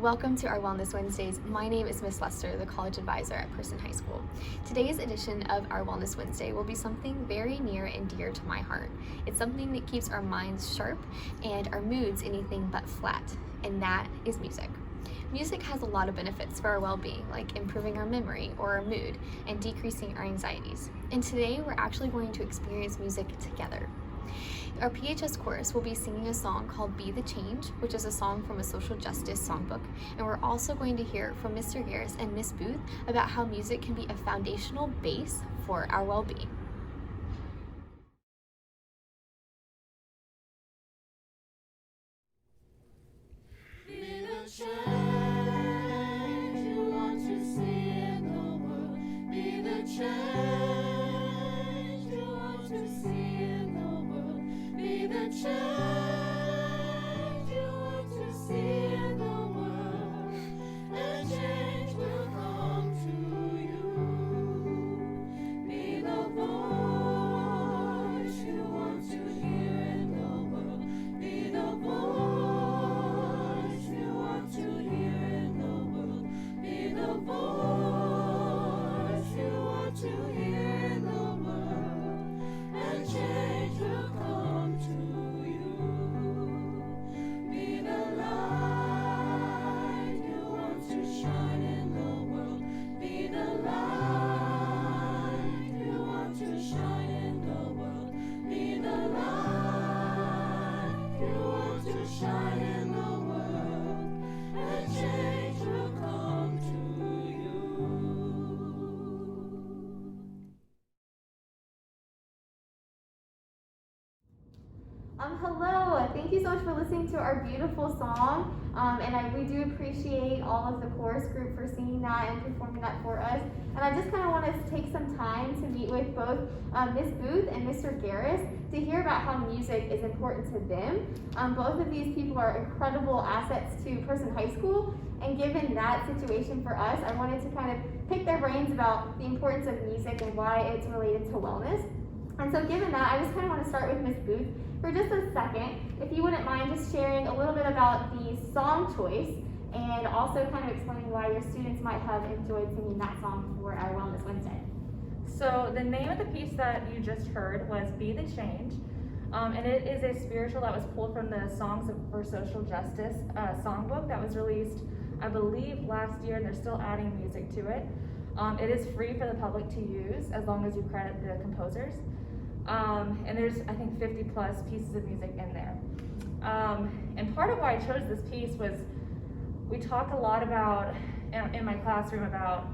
Welcome to our Wellness Wednesdays. My name is Miss Lester, the college advisor at Person High School. Today's edition of our Wellness Wednesday will be something very near and dear to my heart. It's something that keeps our minds sharp and our moods anything but flat, and that is music. Music has a lot of benefits for our well-being, like improving our memory or our mood and decreasing our anxieties. And today we're actually going to experience music together. Our PHS Chorus will be singing a song called Be the Change, which is a song from a social justice songbook. And we're also going to hear from Mr. Garris and Miss Booth about how music can be a foundational base for our well-being. Be the change you want to see in the world. Be the change you want to see in the world. Be the change you want to see in the world. And change will come to you. Be the voice you want to hear in the world. Be the voice you want to hear in the world. Be the voice you want to hear in the world. And change will come to you. Be the light you want to shine in the world. Be the light you want to shine in the world. Be the light you want to shine in the world. And change will come to you. Hello, thank you so much for listening to our beautiful song. We do appreciate all of the chorus group for singing that and performing that for us. And I just kind of want to take some time to meet with both Miss Booth and Mr. Garris to hear about how music is important to them. Both of these people are incredible assets to Person High School, and given that situation for us, I wanted to kind of pick their brains about the importance of music and why it's related to wellness. And so given that, I just kind of want to start with Miss Booth for just a second. If you wouldn't mind just sharing a little bit about the song choice and also kind of explaining why your students might have enjoyed singing that song for our Wellness Wednesday. So the name of the piece that you just heard was Be the Change. And it is a spiritual that was pulled from the Songs for Social Justice songbook that was released, I believe, last year, and they're still adding music to it. It is free for the public to use as long as you credit the composers. And there's, I think, 50 plus pieces of music in there. And part of why I chose this piece was we talk a lot about, in my classroom, about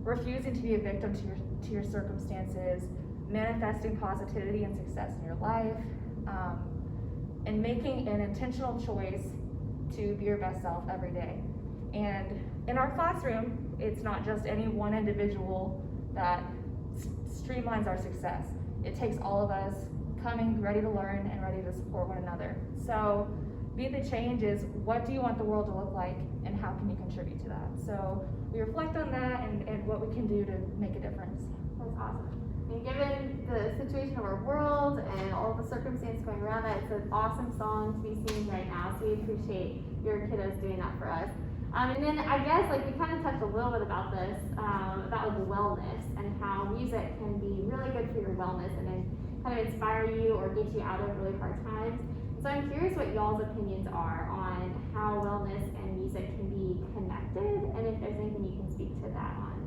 refusing to be a victim to your circumstances, manifesting positivity and success in your life, and making an intentional choice to be your best self every day. And in our classroom, it's not just any one individual that streamlines our success. It takes all of us coming ready to learn and ready to support one another. So Be the Change is, what do you want the world to look like and how can you contribute to that? So we reflect on that and what we can do to make a difference. That's awesome. And given the situation of our world and all the circumstances going around that, it's an awesome song to be singing right now. So we appreciate your kiddos doing that for us. And then I guess we kind of touched a little bit about this, about wellness and how music can be really good for your wellness and then kind of inspire you or get you out of really hard times. So I'm curious what y'all's opinions are on how wellness and music can be connected, and if there's anything you can speak to that on.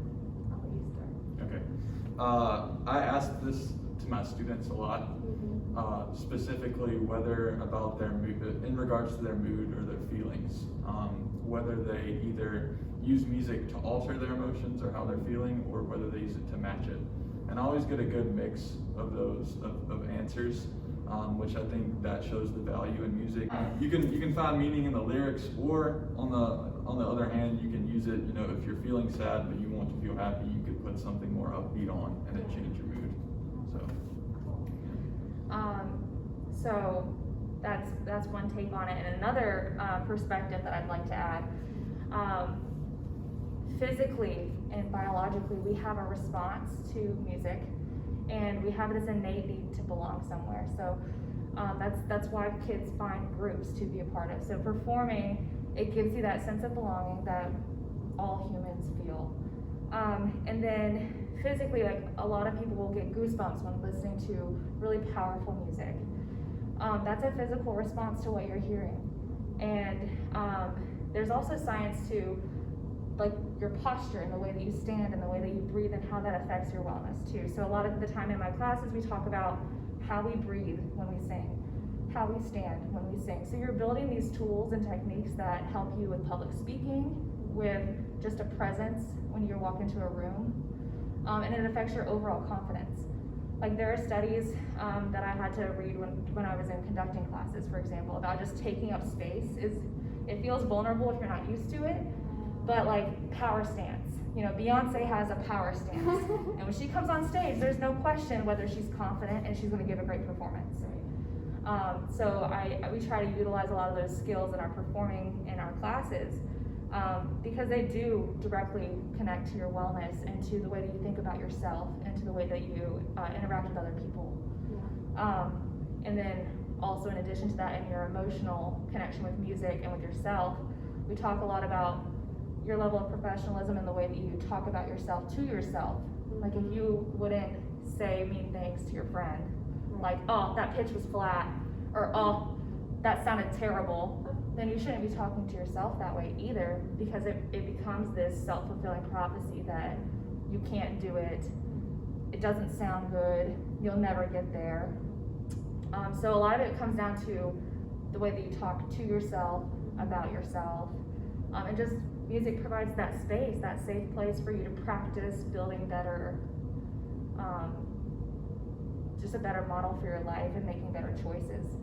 I'll let you start. Okay. I ask this to my students a lot, specifically whether about their mood, in regards to their mood or their feelings, whether they either use music to alter their emotions or how they're feeling, or whether they use it to match it. And I always get a good mix of those of answers, which I think that shows the value in music. You can find meaning in the lyrics, or on the other hand, you can use it. If you're feeling sad but you want to feel happy, you could put something more upbeat on, and it change your mood. So that's one take on it, and another perspective that I'd like to add. Physically and biologically, we have a response to music, and we have this innate need to belong somewhere. So that's why kids find groups to be a part of. So performing it gives you that sense of belonging that all humans feel. And then physically, like a lot of people will get goosebumps when listening to really powerful music. That's a physical response to what you're hearing. And there's also science to like your posture and the way that you stand and the way that you breathe and how that affects your wellness too. So a lot of the time in my classes, we talk about how we breathe when we sing, how we stand when we sing. So you're building these tools and techniques that help you with public speaking, with just a presence when you walk into a room, and it affects your overall confidence. Like there are studies that I had to read when I was in conducting classes, for example, about just taking up space. It feels vulnerable if you're not used to it, but like power stance. You know, Beyonce has a power stance, and when she comes on stage, there's no question whether she's confident and she's going to give a great performance. So we try to utilize a lot of those skills in our performing in our classes because they do directly connect to your wellness and to the way that you think about yourself and to the way that you interact with other people. And then also in addition to that, in your emotional connection with music and with yourself, we talk a lot about your level of professionalism and the way that you talk about yourself to yourself. Like if you wouldn't say mean things to your friend, like, oh, that pitch was flat, or oh, that sounded terrible, then you shouldn't be talking to yourself that way either, because it becomes this self-fulfilling prophecy that you can't do it, it doesn't sound good, you'll never get there. So a lot of it comes down to the way that you talk to yourself, about yourself, and just music provides that space, that safe place for you to practice building better, just a better model for your life and making better choices.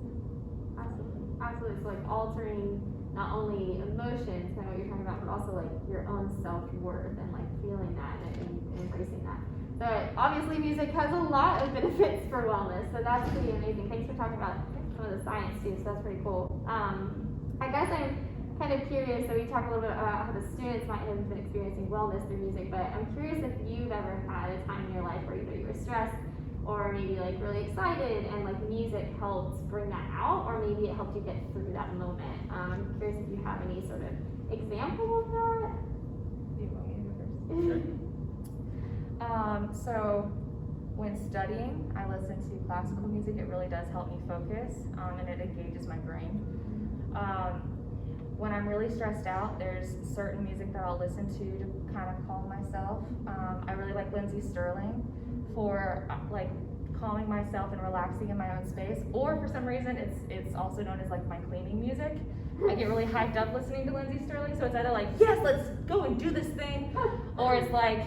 Absolutely. It's like altering not only emotions, kind of what you're talking about, but also like your own self-worth and like feeling that and embracing that. So obviously music has a lot of benefits for wellness, so that's pretty amazing. Thanks for talking about some of the science too, so that's pretty cool. I guess I'm kind of curious, so we talked a little bit about how the students might have been experiencing wellness through music, but I'm curious if you've ever had a time in your life where either you were stressed or maybe like really excited and like music helped bring that out, or maybe it helped you get through that moment. I'm curious if you have any sort of example of that. Do you want me to go first? So when studying, I listen to classical music. It really does help me focus, and it engages my brain. When I'm really stressed out, there's certain music that I'll listen to kind of calm myself. I really like Lindsey Sterling for like calming myself and relaxing in my own space. Or for some reason, it's also known as like my cleaning music. I get really hyped up listening to Lindsey Sterling, so it's either like, yes, let's go and do this thing, or it's like,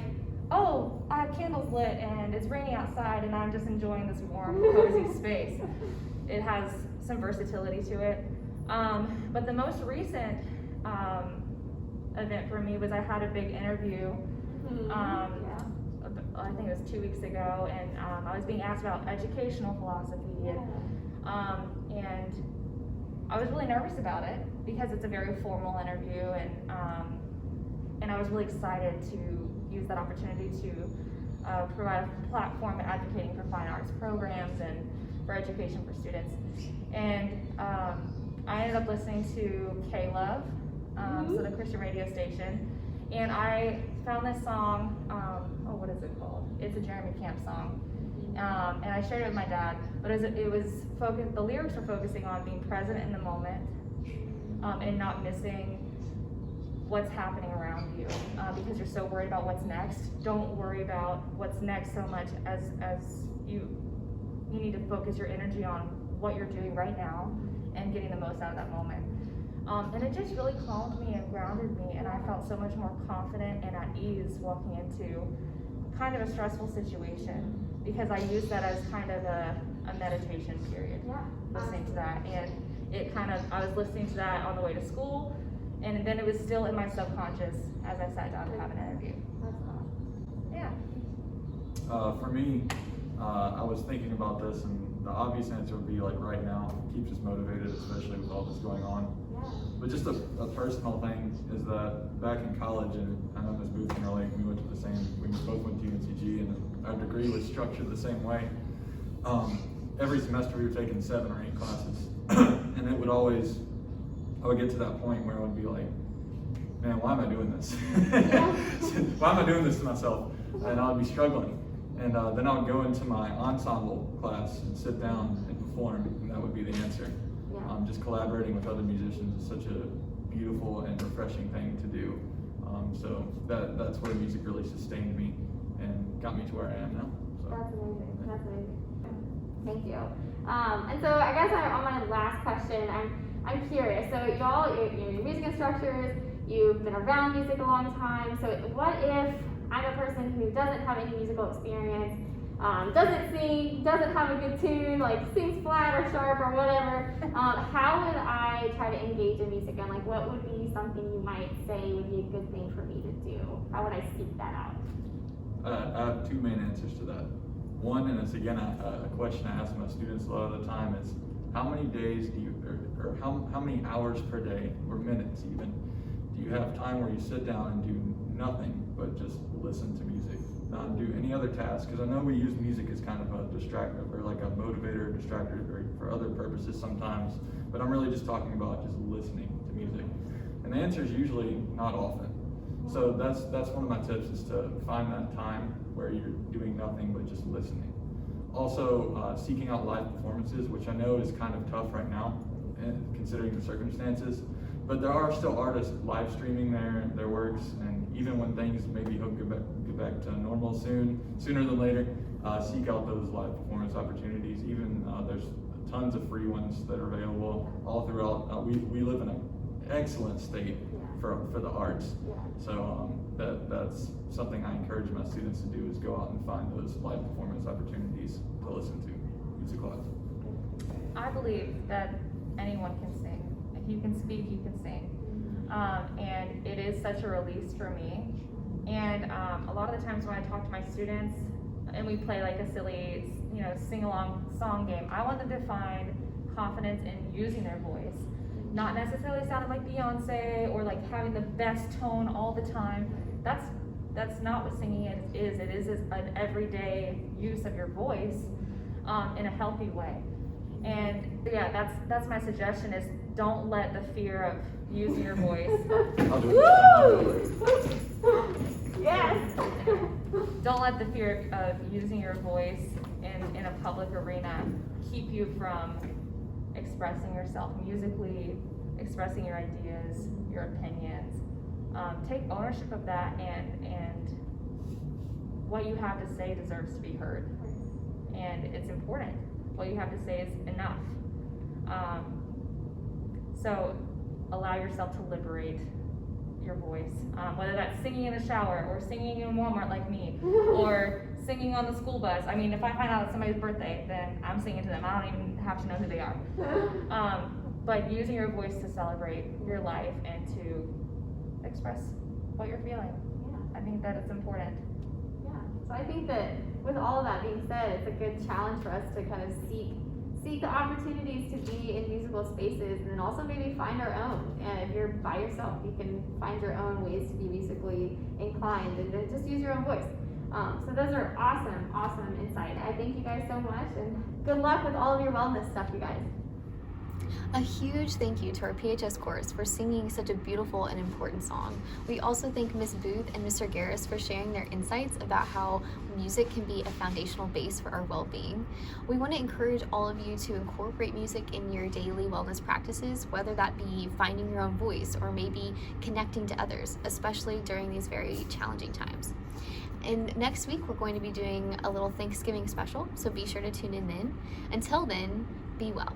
oh, I have candles lit and it's raining outside and I'm just enjoying this warm, cozy space. It has some versatility to it. But the most recent event for me was I had a big interview, I think it was 2 weeks ago, and I was being asked about educational philosophy, and I was really nervous about it because it's a very formal interview, and I was really excited to use that opportunity to provide a platform advocating for fine arts programs and for education for students. And I ended up listening to K-Love, so the Christian radio station, and I found this song, what is it called? It's a Jeremy Camp song, and I shared it with my dad, but it was focused, the lyrics were focusing on being present in the moment, and not missing what's happening around you, because you're so worried about what's next. Don't worry about what's next so much as you need to focus your energy on what you're doing right now and getting the most out of that moment. And it just really calmed me and grounded me, and I felt so much more confident and at ease walking into kind of a stressful situation, because I used that as kind of a meditation period, listening to that. And it kind of, I was listening to that on the way to school, and then it was still in my subconscious as I sat down to have an interview. Yeah. For me, I was thinking about this, and the obvious answer would be like right now, keeps us motivated, especially with all this going on. But just a personal thing is that back in college, and I know Ms. Booth can relate, we both went to UNCG, and our degree was structured the same way. Every semester we were taking 7 or 8 classes, and it would always I would get to that point where I would be like, man, why am I doing this? Why am I doing this to myself? And I would be struggling. And then I would go into my ensemble class and sit down and perform, and that would be the answer. Just collaborating with other musicians is such a beautiful and refreshing thing to do. So that's where music really sustained me and got me to where I am now. So. That's amazing. That's amazing. Thank you. And so I guess on my last question, I'm curious. So y'all, you're music instructors. You've been around music a long time. So what if I'm a person who doesn't have any musical experience, doesn't sing, doesn't have a good tune, like sings flat or sharp or whatever? How would I try to engage in music? And like, what would be something you might say would be a good thing for me to do? How would I seek that out? I have two main answers to that. One, and it's again a question I ask my students a lot of the time, is how many days do you, or how many hours per day, or minutes even, do you have time where you sit down and do nothing but just listen to music, not do any other tasks? Because I know we use music as kind of a distractor, or like a motivator, distractor, or for other purposes sometimes, but I'm really just talking about just listening to music. And the answer is usually not often. So that's one of my tips, is to find that time where you're doing nothing but just listening. Also, seeking out live performances, which I know is kind of tough right now, considering the circumstances. But there are still artists live streaming their works, and even when things maybe get back to normal sooner than later, seek out those live performance opportunities. Even there's tons of free ones that are available all throughout. We live in an excellent state for the arts. So that's something I encourage my students to do, is go out and find those live performance opportunities to listen to music live. I believe that anyone can sing. If you can speak, you can sing. And it is such a release for me. And a lot of the times when I talk to my students and we play like a silly, sing-along song game, I want them to find confidence in using their voice. Not necessarily sounding like Beyonce or like having the best tone all the time. That's not what singing is. It is an everyday use of your voice in a healthy way. And yeah, that's my suggestion, is don't let the fear of using your voice. I'll do it. Yes. Don't let the fear of using your voice in a public arena keep you from expressing yourself musically, expressing your ideas, your opinions. Take ownership of that, and what you have to say deserves to be heard. And it's important. What you have to say is enough. So allow yourself to liberate your voice, whether that's singing in the shower or singing in Walmart like me, or singing on the school bus. I mean, if I find out it's somebody's birthday, then I'm singing to them. I don't even have to know who they are. But using your voice to celebrate your life and to express what you're feeling. I think that it's important. So I think that with all of that being said, it's a good challenge for us to kind of seek the opportunities to be in musical spaces, and then also maybe find our own. And if you're by yourself, you can find your own ways to be musically inclined, and then just use your own voice. So those are awesome insight. I thank you guys so much, and good luck with all of your wellness stuff, you guys. A huge thank you to our PHS Chorus for singing such a beautiful and important song. We also thank Ms. Booth and Mr. Garris for sharing their insights about how music can be a foundational base for our well-being. We want to encourage all of you to incorporate music in your daily wellness practices, whether that be finding your own voice or maybe connecting to others, especially during these very challenging times. And next week, we're going to be doing a little Thanksgiving special, so be sure to tune in then. Until then, be well.